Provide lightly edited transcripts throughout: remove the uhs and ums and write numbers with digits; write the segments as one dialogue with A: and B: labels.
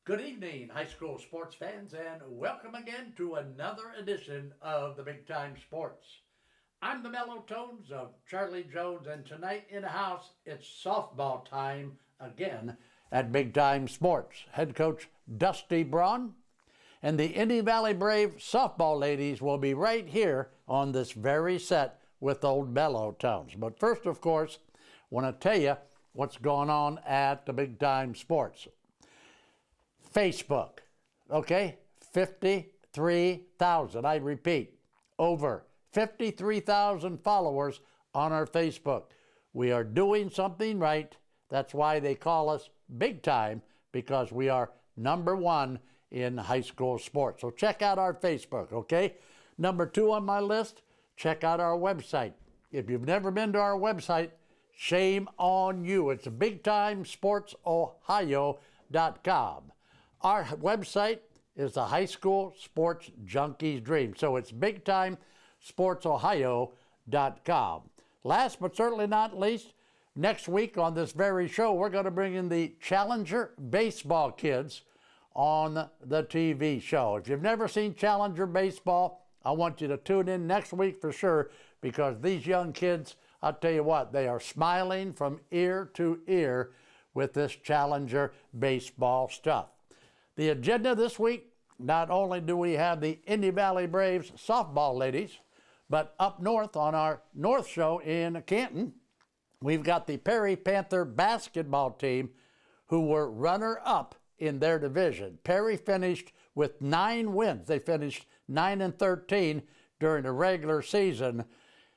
A: Good evening, high school sports fans, and welcome again to another edition of the Big Time Sports. I'm the mellow tones of Charlie Jones, and tonight in the house, it's softball time again at Big Time Sports. Head coach Dusty Braun and the Indy Valley Brave softball ladies will be right here on this very set with old mellow tones. But first, of course, I want to tell you what's going on at the Big Time Sports. Facebook, okay, 53,000. I repeat, over 53,000 followers on our Facebook. We are doing something right. That's why they call us Big Time, because we are number one in high school sports. So check out our Facebook, okay? Number 2 on my list, check out our website. If you've never been to our website, shame on you. It's bigtimesportsohio.com. Our website is the high school sports junkie's dream. So it's bigtimesportsohio.com. Last but certainly not least, next week on this very show, we're going to bring in the Challenger baseball kids on the TV show. If you've never seen Challenger baseball, I want you to tune in next week for sure, because these young kids, I'll tell you what, they are smiling from ear to ear with this Challenger baseball stuff. The agenda this week, not only do we have the Indy Valley Braves softball ladies, but up north on our North Show in Canton, we've got the Perry Panther basketball team who were runner-up in their division. Perry finished with 9 wins. They finished 9-13 during the regular season.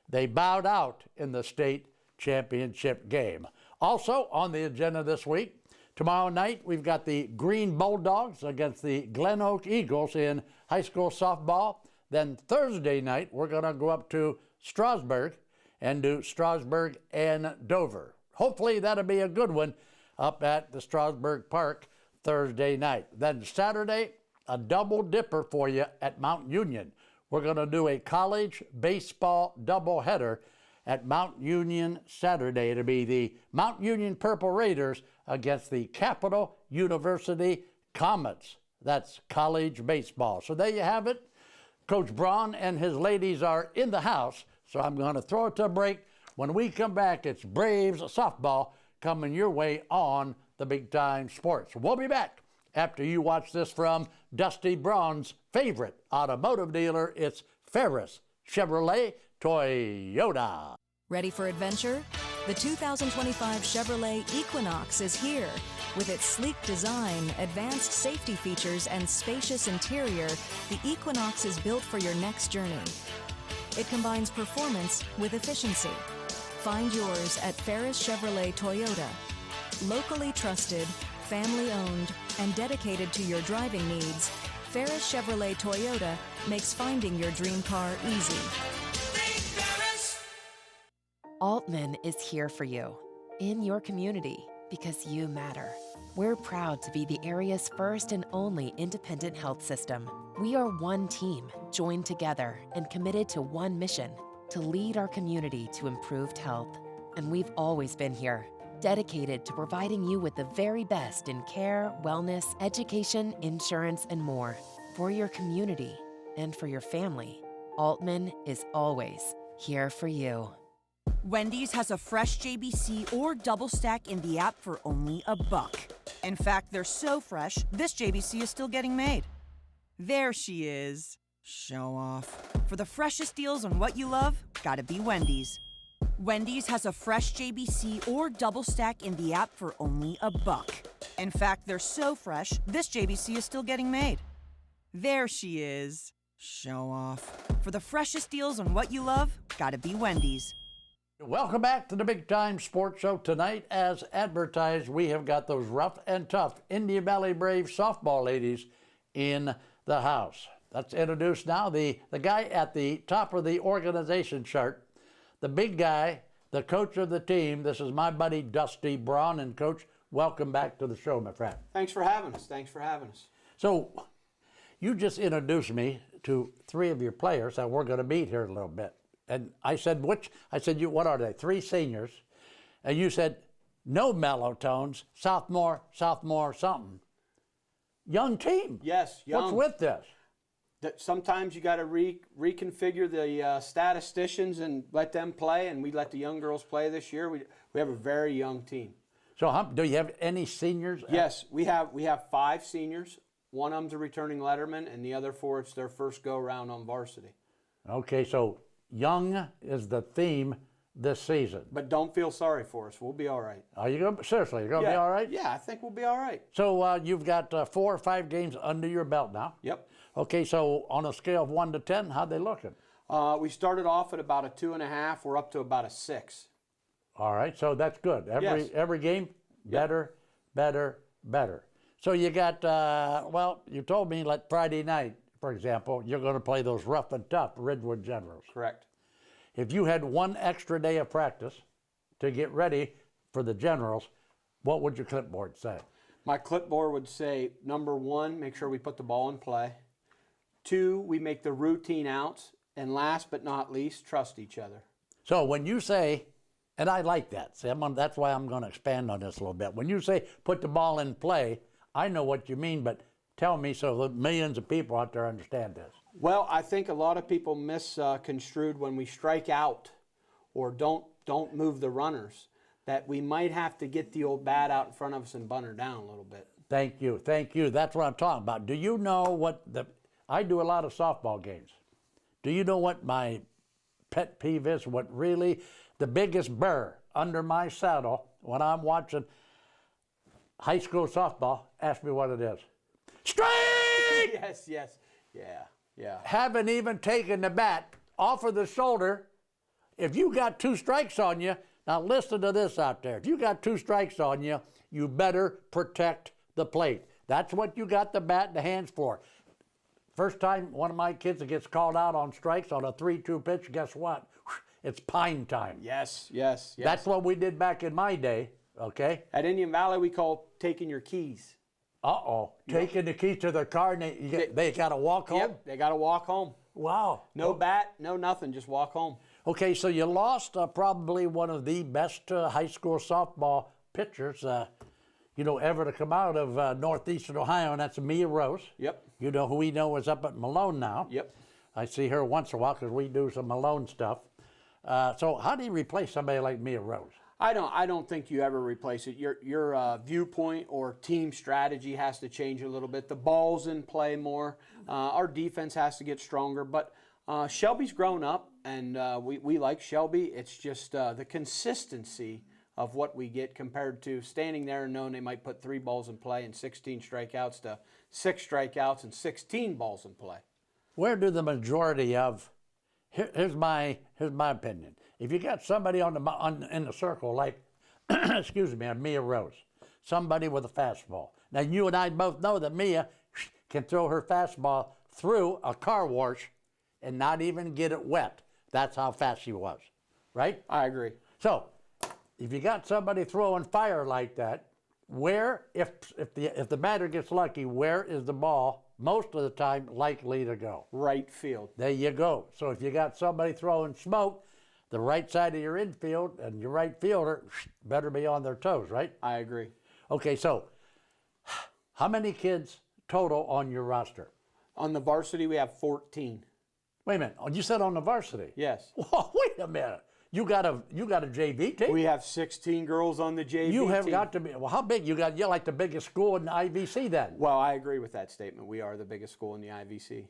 A: They bowed out in the state championship game. Also on the agenda this week, tomorrow night, we've got the Green Bulldogs against the Glen Oak Eagles in high school softball. Then Thursday night, we're going to go up to Strasburg and do Strasburg and Dover. Hopefully, that'll be a good one up at the Strasburg Park Thursday night. Then Saturday, a double dipper for you at Mount Union. We're going to do a college baseball doubleheader at Mount Union Saturday. It'll be the Mount Union Purple Raiders against the Capital University Comets. That's college baseball. So there you have it. Coach Braun and his ladies are in the house, so I'm going to throw it to a break. When we come back, it's Braves softball coming your way on the Big Time Sports. We'll be back after you watch this from Dusty Braun's favorite automotive dealer. It's Ferris Chevrolet Toyota.
B: Ready for adventure? The 2025 Chevrolet Equinox is here. With its sleek design, advanced safety features, and spacious interior, the Equinox is built for your next journey. It combines performance with efficiency. Find yours at Ferris Chevrolet Toyota. Locally trusted, family-owned, and dedicated to your driving needs, Ferris Chevrolet Toyota makes finding your dream car easy.
C: Altman is here for you, in your community, because you matter. We're proud to be the area's first and only independent health system. We are one team, joined together and committed to one mission, to lead our community to improved health. And we've always been here, dedicated to providing you with the very best in care, wellness, education, insurance, and more. For your community and for your family, Altman is always here for you.
D: Wendy's has a fresh JBC or double stack in the app for only $1. In fact, they're so fresh, this JBC is still getting made. There she is. Show off. For the freshest deals on what you love, gotta be Wendy's. Wendy's has a fresh JBC or double stack in the app for only $1. In fact, they're so fresh, this JBC is still getting made. There she is. Show off. For the freshest deals on what you love, gotta be Wendy's.
A: Welcome back to the Big Time Sports Show. Tonight, as advertised, we have got those rough and tough Indy Valley Brave softball ladies in the house. Let's introduce now the guy at the top of the organization chart, the big guy, the coach of the team. This is my buddy Dusty Braun. And Coach, welcome back to the show, my friend.
E: Thanks for having us.
A: So you just introduced me to 3 of your players that we're going to meet here in a little bit. And I said, what are they? 3 seniors. And you said, no mellow tones, sophomore something. young team.
E: Yes, young.
A: What's with this?
E: That sometimes you got to reconfigure the statisticians and let them play, and we let the young girls play this year. We have a very young team.
A: So do you have any seniors?
E: Yes, we have 5 seniors. One of them's a returning letterman, and the other 4, it's their first go-around on varsity.
A: Okay, so young is the theme this season.
E: But don't feel sorry for us. We'll be all right.
A: Are you going? Seriously, you're going to be all right?
E: Yeah, I think we'll be all right.
A: So you've got 4 or 5 games under your belt now.
E: Yep.
A: Okay, so on a scale of 1 to 10, how they looking?
E: We started off at about a 2.5. We're up to about a 6.
A: All right, so that's good. Every game, better, better, better. So you got, well, you told me like Friday night, for example, you're going to play those rough and tough Ridgewood Generals.
E: Correct.
A: If you had 1 extra day of practice to get ready for the Generals, what would your clipboard say?
E: My clipboard would say, number 1, make sure we put the ball in play. 2, we make the routine outs. And last but not least, trust each other.
A: So when you say, and I like that, see, that's why I'm going to expand on this a little bit. When you say put the ball in play, I know what you mean, but tell me so the millions of people out there understand this.
E: Well, I think a lot of people misconstrued when we strike out or don't move the runners, that we might have to get the old bat out in front of us and bunt her down a little bit.
A: Thank you, thank you. That's what I'm talking about. Do you know what I do a lot of softball games. Do you know what my pet peeve is? What really the biggest burr under my saddle when I'm watching high school softball? Ask me what it is. Strike!
E: Yes, yeah.
A: Haven't even taken the bat off of the shoulder. If you got 2 strikes on you, now listen to this out there. If you got 2 strikes on you, you better protect the plate. That's what you got the bat and the hands for. First time one of my kids gets called out on strikes on a 3-2 pitch, guess what? It's pine time.
E: Yes.
A: That's what we did back in my day, okay?
E: At Indian Valley, we call taking your keys.
A: Uh-oh, taking the key to their car and they got to walk home?
E: Yep, they got to walk home.
A: Wow.
E: No bat, no nothing, just walk home.
A: Okay, so you lost probably one of the best high school softball pitchers, ever to come out of northeastern Ohio, and that's Mia Rose.
E: Yep.
A: You know who we know is up at Malone now.
E: Yep.
A: I see her once in a while because we do some Malone stuff. So how do you replace somebody like Mia Rose?
E: I don't think you ever replace it. Your viewpoint or team strategy has to change a little bit. The ball's in play more. Our defense has to get stronger. But Shelby's grown up, and we like Shelby. It's just the consistency of what we get compared to standing there and knowing they might put 3 balls in play and 16 strikeouts to 6 strikeouts and 16 balls in play.
A: Where do the majority of here's my opinion. If you got somebody in the circle like excuse me, Mia Rose, somebody with a fastball. Now you and I both know that Mia can throw her fastball through a car wash and not even get it wet. That's how fast she was, right?
E: I agree.
A: So if you got somebody throwing fire like that, where, if the batter gets lucky, where is the ball most of the time likely to go?
E: Right field.
A: There you go. So if you got somebody throwing smoke, the right side of your infield and your right fielder better be on their toes, right?
E: I agree.
A: Okay, so how many kids total on your roster?
E: On the varsity, we have 14.
A: Wait a minute. Oh, you said on the varsity?
E: Yes.
A: Whoa, wait a minute. You got a JV team?
E: We have 16 girls on the JV
A: You have
E: team.
A: got to be. Well, how big? You're like the biggest school in the IVC then.
E: Well, I agree with that statement. We are the biggest school in the IVC.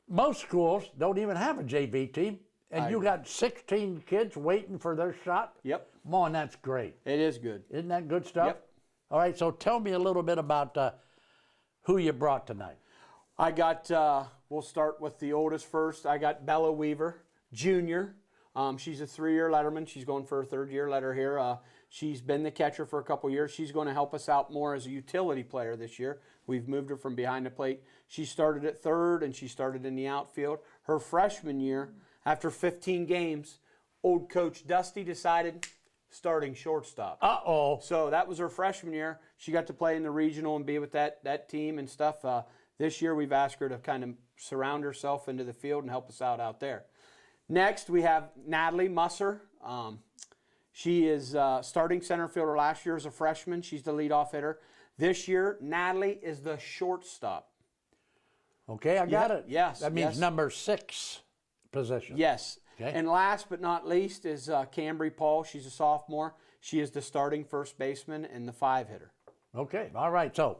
A: Most schools don't even have a JV team, and you got 16 kids waiting for their shot?
E: Yep.
A: Come on, that's great.
E: It is good.
A: Isn't that good stuff?
E: Yep.
A: All right, so tell me a little bit about who you brought tonight.
E: I got, we'll start with the oldest first. I got Bella Weaver, Junior. She's a 3-year letterman. She's going for her 3rd year letter here. She's been the catcher for a couple years. She's going to help us out more as a utility player this year. We've moved her from behind the plate. She started at 3rd and she started in the outfield. Her freshman year, after 15 games, old coach Dusty decided starting shortstop.
A: Uh-oh.
E: So that was her freshman year. She got to play in the regional and be with that team and stuff. This year we've asked her to kind of surround herself into the field and help us out there. Next, we have Natalie Musser. She is starting center fielder last year as a freshman. She's the leadoff hitter. This year, Natalie is the shortstop.
A: Okay, I got it.
E: Yes.
A: That means
E: yes.
A: number 6 position.
E: Yes.
A: Okay.
E: And last but not least is Cambry Paul. She's a sophomore. She is the starting first baseman and the 5-hitter.
A: Okay, all right. So,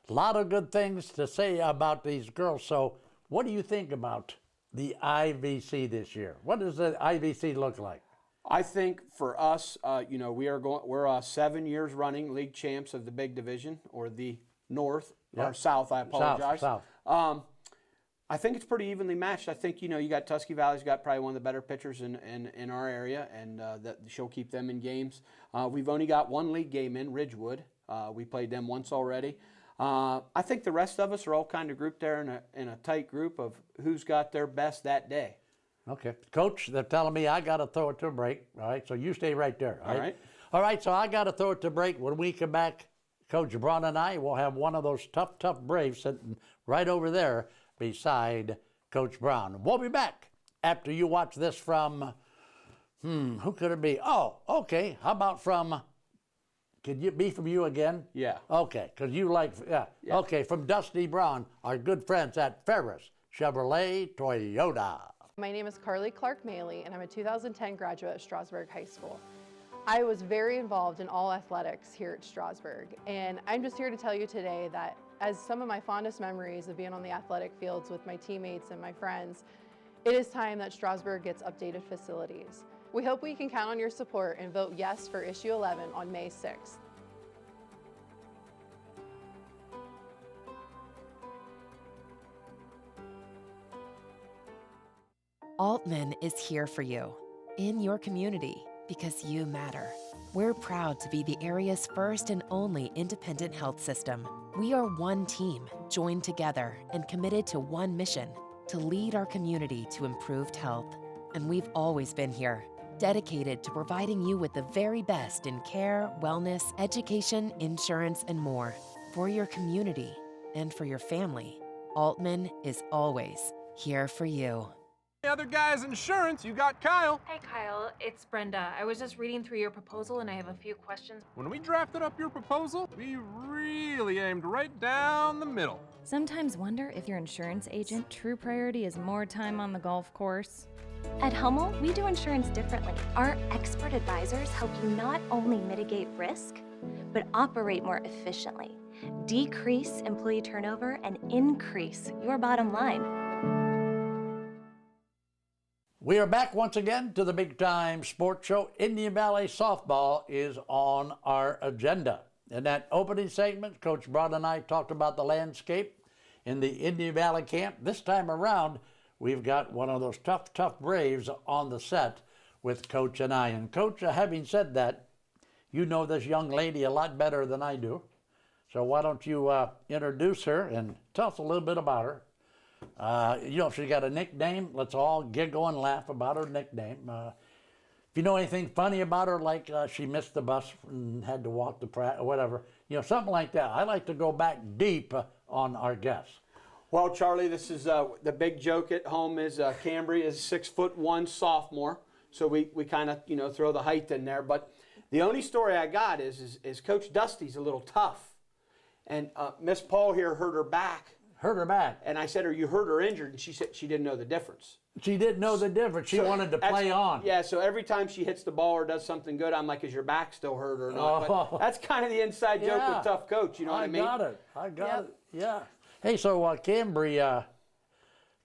A: a lot of good things to say about these girls. So, what do you think about the IVC this year? What does the IVC look like?
E: I think for us, we're 7 years running league champs of the big division, or the North or South. I apologize.
A: South.
E: I think it's pretty evenly matched. I think you got Tusky Valley's got probably one of the better pitchers in our area, and that she'll keep them in games. We've only got one league game in Ridgewood. We played them once already. I think the rest of us are all kind of grouped there in a tight group of who's got their best that day.
A: Okay. Coach, they're telling me I got to throw it to a break. All right, so you stay right there.
E: All right.
A: All right, so I got to throw it to break. When we come back, Coach Braun and I will have one of those tough Braves sitting right over there beside Coach Brown. We'll be back after you watch this from, who could it be? Oh, okay. How about from, could it be from you again?
E: Yeah.
A: Okay, because you like, yeah. Okay, from Dusty Brown, our good friends at Ferris Chevrolet Toyota.
F: My name is Carly Clark Maley, and I'm a 2010 graduate of Strasburg High School. I was very involved in all athletics here at Strasburg, and I'm just here to tell you today that as some of my fondest memories of being on the athletic fields with my teammates and my friends, it is time that Strasburg gets updated facilities. We hope we can count on your support and vote yes for issue 11 on May 6th.
C: Altman is here for you, in your community, because you matter. We're proud to be the area's first and only independent health system. We are one team, joined together and committed to one mission, to lead our community to improved health. And we've always been here, dedicated to providing you with the very best in care, wellness, education, insurance, and more. For your community and for your family, Altman is always here for you.
G: Other guy's insurance, you got Kyle.
H: Hey Kyle, it's Brenda. I was just reading through your proposal and I have a few questions.
G: When we drafted up your proposal, we really aimed right down the middle.
I: Sometimes wonder if your insurance agent true priority is more time on the golf course.
J: At Hummel, we do insurance differently. Our expert advisors help you not only mitigate risk, but operate more efficiently, decrease employee turnover, and increase your bottom line.
A: We are back once again to the big time sports show. Indian Valley softball is on our agenda. In that opening segment, Coach Broad and I talked about the landscape in the Indian Valley camp. This time around, we've got one of those tough Braves on the set with Coach and I. And Coach, having said that, you know this young lady a lot better than I do. So why don't you introduce her and tell us a little bit about her. She got a nickname. Let's all giggle and laugh about her nickname. If you know anything funny about her, like she missed the bus and had to walk to practice, or whatever, something like that. I like to go back deep on our guests.
E: Well, Charlie, this is the big joke at home is Cambry is 6'1" sophomore, so we kind of throw the height in there. But the only story I got is Coach Dusty's a little tough, and Miss Paul here hurt her back.
A: Hurt her back.
E: And I said, "Are you hurt or injured?" And she said she didn't know the difference.
A: She didn't know the difference. She wanted to play on.
E: Yeah, so every time she hits the ball or does something good, I'm like, "Is your back still hurt or not?"
A: Oh.
E: But that's kind of the inside joke with tough coach. You know what I mean?
A: I got it. Yeah. Hey, so Cambry,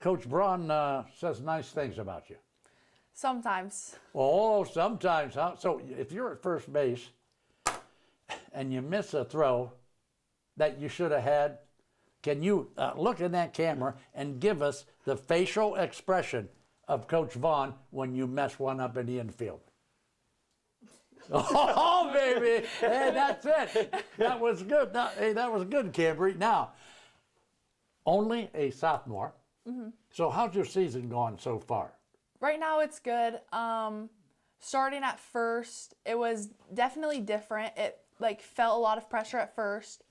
A: Coach Braun says nice things about you.
K: Sometimes.
A: Oh, sometimes, huh? So if you're at first base and you miss a throw that you should have had, can you look in that camera and give us the facial expression of Coach Vaughn when you mess one up in the infield? Oh, baby. Hey, that's it. That was good. That was good, Cambry. Now, only a sophomore. Mm-hmm. So how's your season going so far?
K: Right now it's good. Starting at first, it was definitely different. It felt a lot of pressure at first.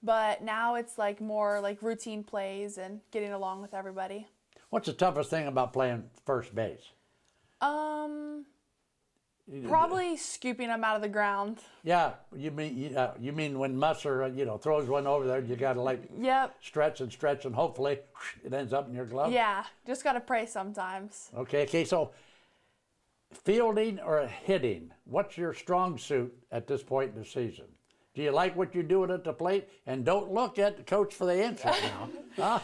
K: But now it's more routine plays and getting along with everybody.
A: What's the toughest thing about playing first base?
K: Probably scooping them out of the ground.
A: Yeah, you mean when Musser, throws one over there, you got to like stretch and hopefully it ends up in your glove?
K: Yeah, just got to pray sometimes.
A: Okay, so fielding or hitting, what's your strong suit at this point in the season? Do you like what you're doing at the plate? And don't look at the coach for the answer now.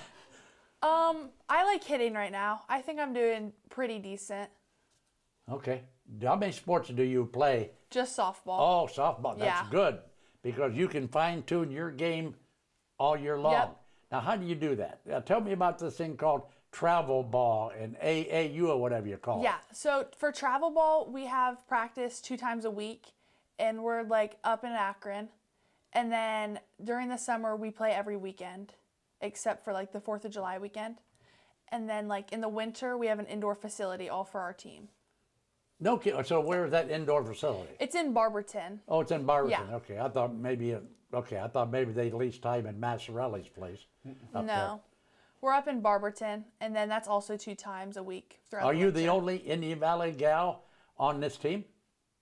K: I like hitting right now. I think I'm doing pretty decent.
A: Okay. How many sports do you play?
K: Just softball.
A: Oh, softball. That's good because you can fine-tune your game all year long.
K: Yep.
A: Now, how do you do that? Tell me about this thing called travel ball and AAU or whatever you call it.
K: Yeah. So for travel ball, we have practice 2 times a week, and we're like up in Akron. And then during the summer, we play every weekend, except for like the 4th of July weekend. And then like in the winter, we have an indoor facility all for our team.
A: No kidding. So where is that indoor facility?
K: It's in Barberton.
A: Oh, it's in Barberton.
K: Yeah.
A: Okay, I thought maybe they leased time in Massarelli's place. Up there.
K: No. We're up in Barberton, and then that's also 2 times a week throughout
A: Are
K: the
A: you
K: winter.
A: the only Indian Valley gal on this team?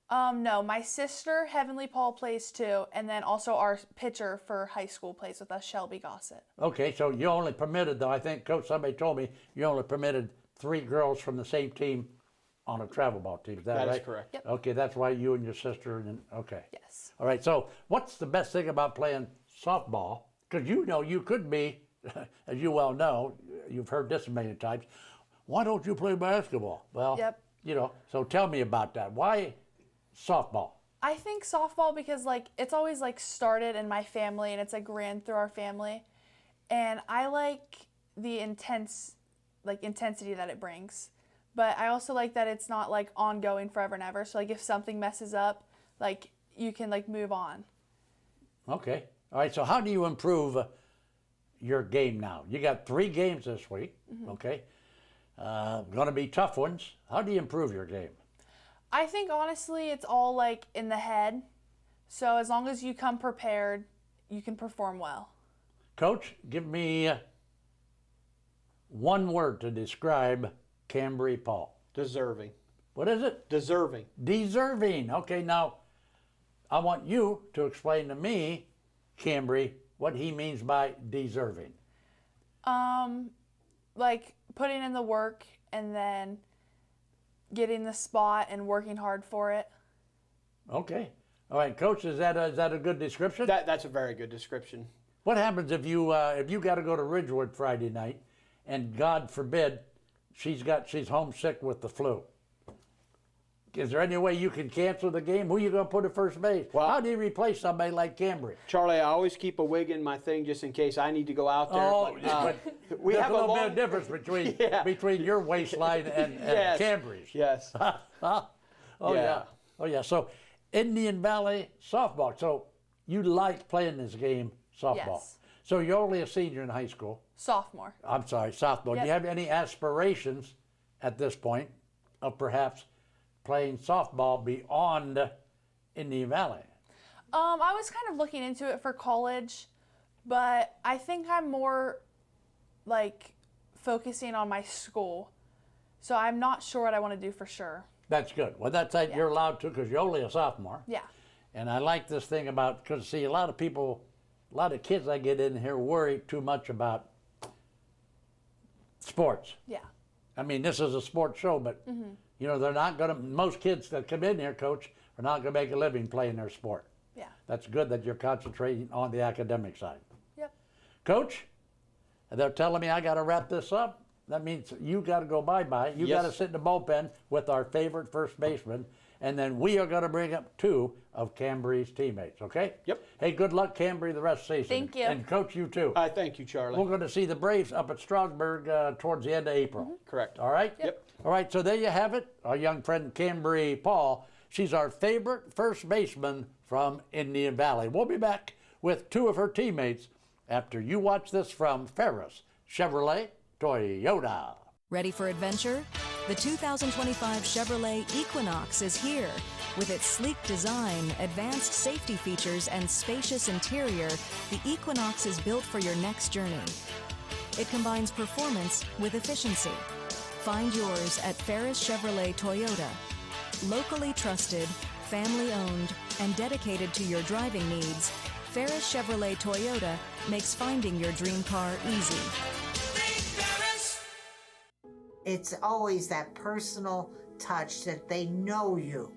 K: No, my sister, Heavenly Paul, plays too, and then also our pitcher for high school plays with us, Shelby Gossett.
A: Okay, so you only permitted, though, I think somebody told me you only permitted 3 girls from the same team on a travel ball team. Is that right?
E: That is correct.
K: Yep.
A: Okay, that's why you and your sister, okay.
K: Yes.
A: All right, so what's the best thing about playing softball? Because you could be, as you well know, you've heard this a million times, why don't you play basketball? Well, so tell me about that. Why softball?
K: I think softball because like it's always like started in my family and it's like ran through our family, and I like the intensity that it brings, but I also like that it's not like ongoing forever and ever. So like if something messes up, like you can like move on.
A: Okay. All right. So how do you improve your game now? You got 3 games this week. Okay. Going to be tough ones. How do you improve your game?
K: I think honestly it's all like in the head. So as long as you come prepared, you can perform well.
A: Coach, give me one word to describe Cambry Paul.
E: Deserving.
A: What is it?
E: Deserving.
A: Deserving. Okay, now I want you to explain to me, Cambry, what he means by deserving.
K: Like putting in the work and then getting the spot and working hard for it.
A: Okay. All right, Coach, is that a good description?
E: That's a very good description.
A: What happens if you got to go to Ridgewood Friday night, and God forbid, she's homesick with the flu? Is there any way you can cancel the game? Who are you going to put at first base?
E: Well,
A: how do you replace somebody like Cambry?
E: Charlie, I always keep a wig in my thing just in case I need to go out there.
A: Oh,
E: but we have
A: a little bit of difference between your waistline and Cambry's.
E: Yes.
A: Yeah. So Indian Valley softball. So you like playing this game, softball.
K: Yes.
A: So you're only a senior in high school.
K: Sophomore.
A: I'm sorry, sophomore.
K: Yep.
A: Do you have any aspirations at this point of perhaps playing softball beyond Indian Valley?
K: I was kind of looking into it for college, but I think I'm more like focusing on my school. So I'm not sure what I want to do for sure.
A: That's good. Well, that's that you're allowed to because you're only a sophomore.
K: Yeah.
A: And I like this thing about, because see, a lot of kids I get in here worry too much about sports.
K: Yeah.
A: I mean, this is a sports show, but they're not going to, most kids that come in here, Coach, are not going to make a living playing their sport.
K: Yeah.
A: That's good that you're concentrating on the academic side.
K: Yep.
A: Coach, they're telling me I got to wrap this up. That means you got to go bye-bye. You got to sit in the bullpen with our favorite first baseman, and then we are going to bring up 2 of Cambry's teammates, okay?
E: Yep.
A: Hey, good luck, Cambry, the rest of the season.
K: Thank you.
A: And Coach, you too.
E: Thank you, Charlie.
A: We're going to see the Braves up at Strasburg towards the end of April.
E: Correct.
A: All right?
E: Yep.
A: All right, so there you have it. Our young friend Cambry Paul. She's our favorite first baseman from Indian Valley. We'll be back with 2 of her teammates after you watch this from Ferris Chevrolet Toyota.
B: Ready for adventure? The 2025 Chevrolet Equinox is here. With its sleek design, advanced safety features, and spacious interior, the Equinox is built for your next journey. It combines performance with efficiency. Find yours at Ferris Chevrolet Toyota. Locally trusted, family-owned, and dedicated to your driving needs, Ferris Chevrolet Toyota makes finding your dream car easy.
L: It's always that personal touch that they know you.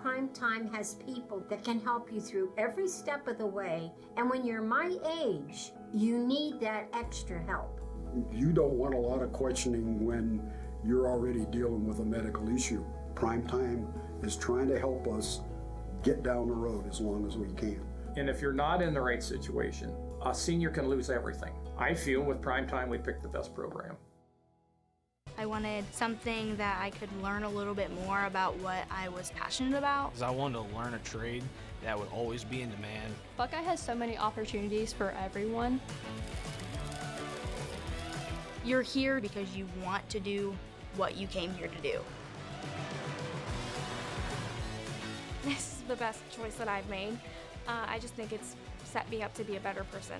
M: Primetime has people that can help you through every step of the way, and when you're my age, you need that extra help.
N: You don't want a lot of questioning when you're already dealing with a medical issue. Primetime is trying to help us get down the road as long as we can.
O: And if you're not in the right situation, a senior can lose everything. I feel with Primetime we picked the best program.
P: I wanted something that I could learn a little bit more about what I was passionate about.
Q: Because I wanted to learn a trade that would always be in demand.
R: Buckeye has so many opportunities for everyone.
P: You're here because you want to do what you came here to do.
S: This is the best choice that I've made. I just think it's set me up to be a better person.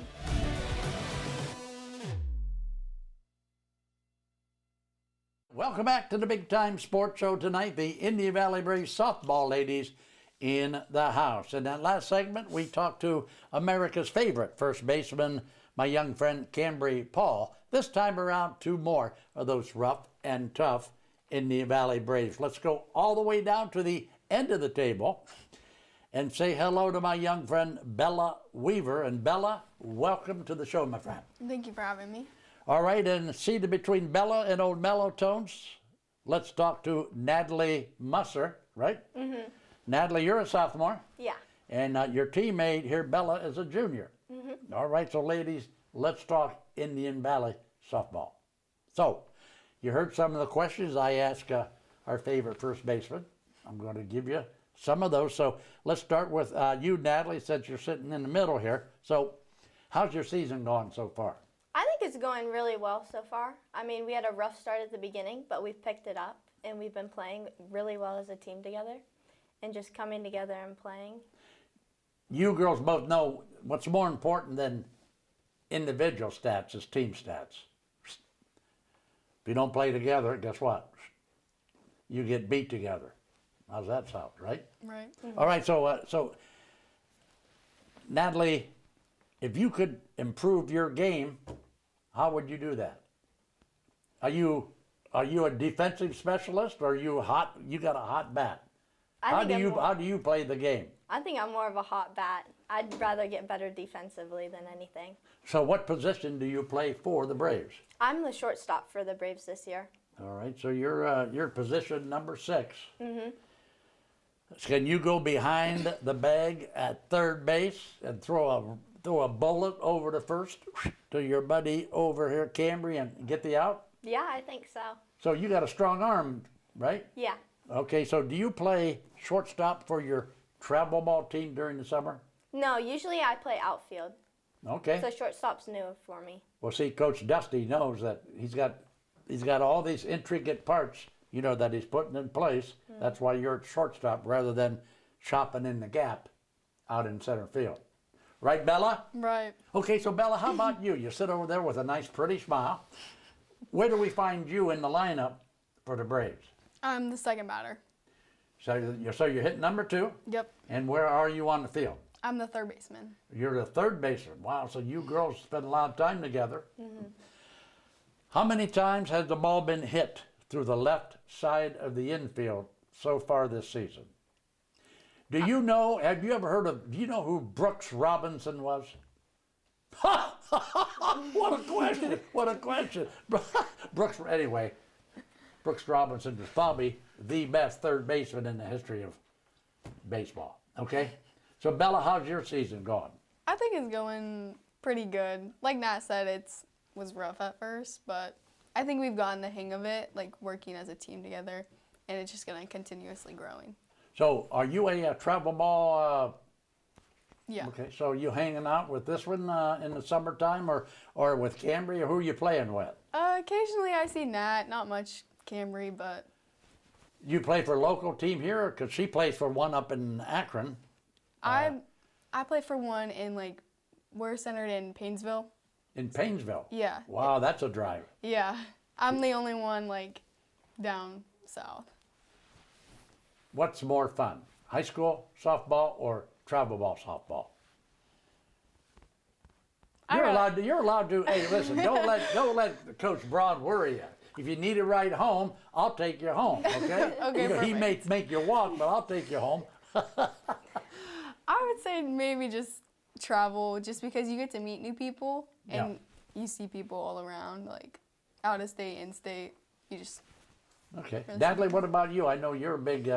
A: Welcome back to the Big Time Sports Show tonight. The Indian Valley Braves softball ladies in the house. In that last segment, we talked to America's favorite first baseman, my young friend Cambry Paul. This time around, two more of those rough and tough Indian Valley Braves. Let's go all the way down to the end of the table and say hello to my young friend Bella Weaver. And Bella, welcome to the show, my friend.
K: Thank you for having me.
A: All right, and seated between Bella and old Mellow Tones, let's talk to Natalie Musser, right?
T: Mm-hmm.
A: Natalie, you're a sophomore.
T: Yeah.
A: And your teammate here, Bella, is a junior.
T: Mm-hmm.
A: All right, so ladies, let's talk Indian Valley softball. So, you heard some of the questions I asked our favorite first baseman. I'm going to give you some of those. So let's start with you, Natalie, since you're sitting in the middle here. So how's your season gone so far?
T: I think it's going really well so far. I mean, we had a rough start at the beginning, but we've picked it up, and we've been playing really well as a team together and just coming together and playing.
A: You girls both know what's more important than individual stats is team stats. If you don't play together, guess what? You get beat together. How's that sound, right?
K: Right.
T: Mm-hmm.
A: All right, so Natalie, if you could improve your game, how would you do that? Are you a defensive specialist, or are you hot? You got a hot bat. How do you play the game?
T: I think I'm more of a hot bat. I'd rather get better defensively than anything.
A: So what position do you play for the Braves?
T: I'm the shortstop for the Braves this year.
A: All right, so you're position number 6.
T: Mm-hmm.
A: Can you go behind the bag at third base and throw a bullet over to first to your buddy over here, Cambry, and get the out?
T: Yeah, I think so.
A: So you got a strong arm, right?
T: Yeah.
A: Okay, so do you play shortstop for your travel ball team during the summer?
T: No, usually I play outfield.
A: Okay.
T: So shortstop's new for me.
A: Well, see, Coach Dusty knows that he's got all these intricate parts, you know, that he's putting in place. Mm. That's why you're at shortstop rather than chopping in the gap out in center field. Right, Bella?
K: Right.
A: Okay, so Bella, how about you? You sit over there with a nice, pretty smile. Where do we find you in the lineup for the Braves?
K: I'm the second batter.
A: So you're hitting number 2?
K: Yep.
A: And where are you on the field?
K: I'm the third baseman.
A: You're the third baseman. Wow, so you girls spend a lot of time together.
T: Mm-hmm.
A: How many times has the ball been hit through the left side of the infield so far this season? Do you know, do you know who Brooks Robinson was? What a question, what a question. Anyway, Brooks Robinson is probably the best third baseman in the history of baseball, okay? So Bella, how's your season going?
K: I think it's going pretty good. Like Nat said, it was rough at first, but I think we've gotten the hang of it, like working as a team together, and it's just going to continuously growing.
A: So are you a travel ball?
K: Yeah.
A: Okay, so you hanging out with this one in the summertime or with Cambry, or who are you playing with?
K: Occasionally I see Nat, not much Cambry, but...
A: You play for a local team here, because she plays for one up in Akron.
K: I play for one in, like, we're centered in Paynesville.
A: In Paynesville?
K: Yeah.
A: Wow, that's a drive.
K: Yeah. I'm the only one, like, down south.
A: what's more fun? High school softball or travel ball softball? You're allowed to, hey, listen, don't let Coach Braun worry you. If you need a ride home, I'll take you home, okay?
R: Okay, perfect.
A: He may make you walk, but I'll take you home.
R: I would say maybe just travel, just because you get to meet new people and you see people all around, like out of state, in state. You just.
A: Okay. Natalie, what about you? I know you're a big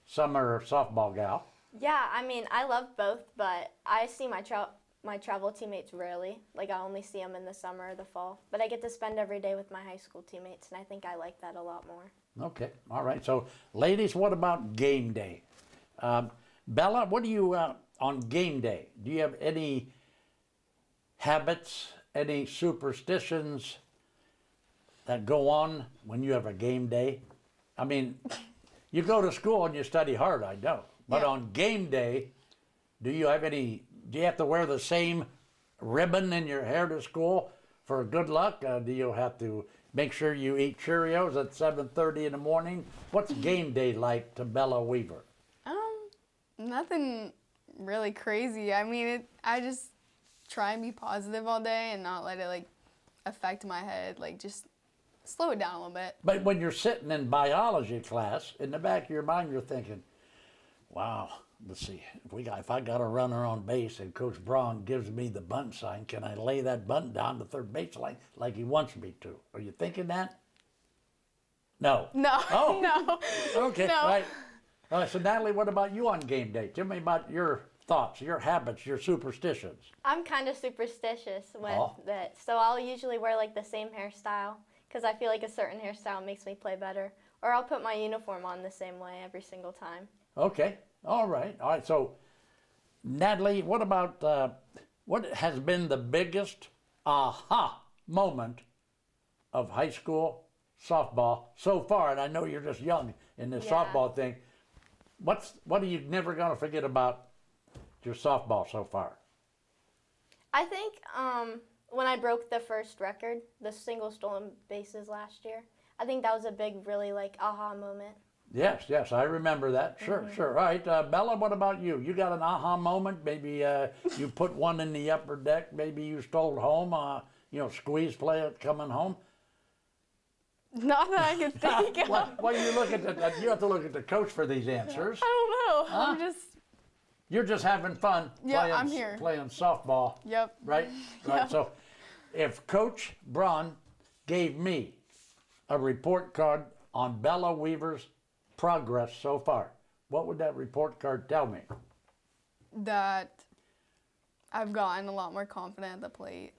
A: summer softball gal.
T: Yeah, I mean, I love both, but I see my travel teammates rarely. Like, I only see them in the summer or the fall. But I get to spend every day with my high school teammates, and I think I like that a lot more.
A: Okay. All right. So, ladies, what about game day? Bella, what do you, on game day, do you have any habits, any superstitions that go on when you have a game day? I mean, you go to school and you study hard, I know. But on game day, do you have to wear the same ribbon in your hair to school for good luck? Do you have to make sure you eat Cheerios at 7:30 in the morning? What's game day like to Bella Weaver?
R: Nothing really crazy. I mean, I just try and be positive all day and not let it like affect my head. Like, just slow it down a little bit.
A: But when you're sitting in biology class, in the back of your mind, you're thinking, wow, let's see, if I got a runner on base and Coach Braun gives me the bunt sign, can I lay that bunt down the third base line like he wants me to? Are you thinking that? No.
R: No.
A: Oh.
R: No.
A: Okay,
R: No.
A: right. All right, so Natalie, what about you on game day? Tell me about your thoughts, your habits, your superstitions.
T: I'm kind of superstitious with that, so I'll usually wear like the same hairstyle because I feel like a certain hairstyle makes me play better. Or I'll put my uniform on the same way every single time.
A: Okay, all right. So, Natalie, what about, what has been the biggest aha moment of high school softball so far? And I know you're just young in this softball thing. What are you never going to forget about your softball so far?
T: I think when I broke the first record, the single stolen bases last year, I think that was a big, really like aha moment.
A: Yes, I remember that. Sure. All right, Bella, what about you? You got an aha moment? Maybe you put one in the upper deck. Maybe you stole home. Squeeze play coming home.
R: Not that I can think of.
A: Well, you have to look at the coach for these answers.
R: I don't know.
A: You're just having fun.
R: Yeah, I'm here.
A: Playing softball.
R: Yep.
A: Right.
R: Yep.
A: So, if Coach Braun gave me a report card on Bella Weaver's progress so far, what would that report card tell me?
R: That I've gotten a lot more confident at the plate.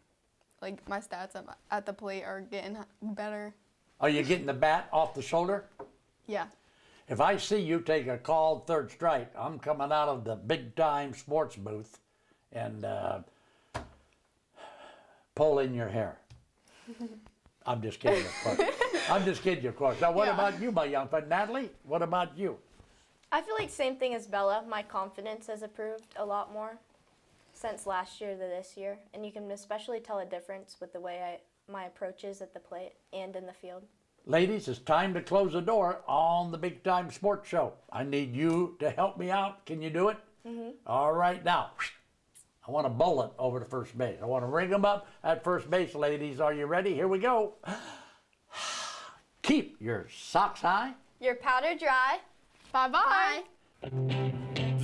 R: Like, my stats at the plate are getting better.
A: Are you getting the bat off the shoulder?
R: Yeah.
A: If I see you take a called third strike, I'm coming out of the big-time sports booth and pulling your hair. I'm just kidding, of course. I'm just kidding, of course. Now, what about you, my young friend? Natalie, what about you?
T: I feel like same thing as Bella. My confidence has improved a lot more since last year to this year. And you can especially tell a difference with the way my approach is at the plate and in the field.
A: Ladies, it's time to close the door on the Big Time Sports Show. I need you to help me out. Can you do it? All right, now, I want a bullet over to first base. I want to ring them up at first base, ladies. Are you ready? Here we go. Keep your socks high.
T: Your powder dry.
R: Bye-bye.
T: Bye.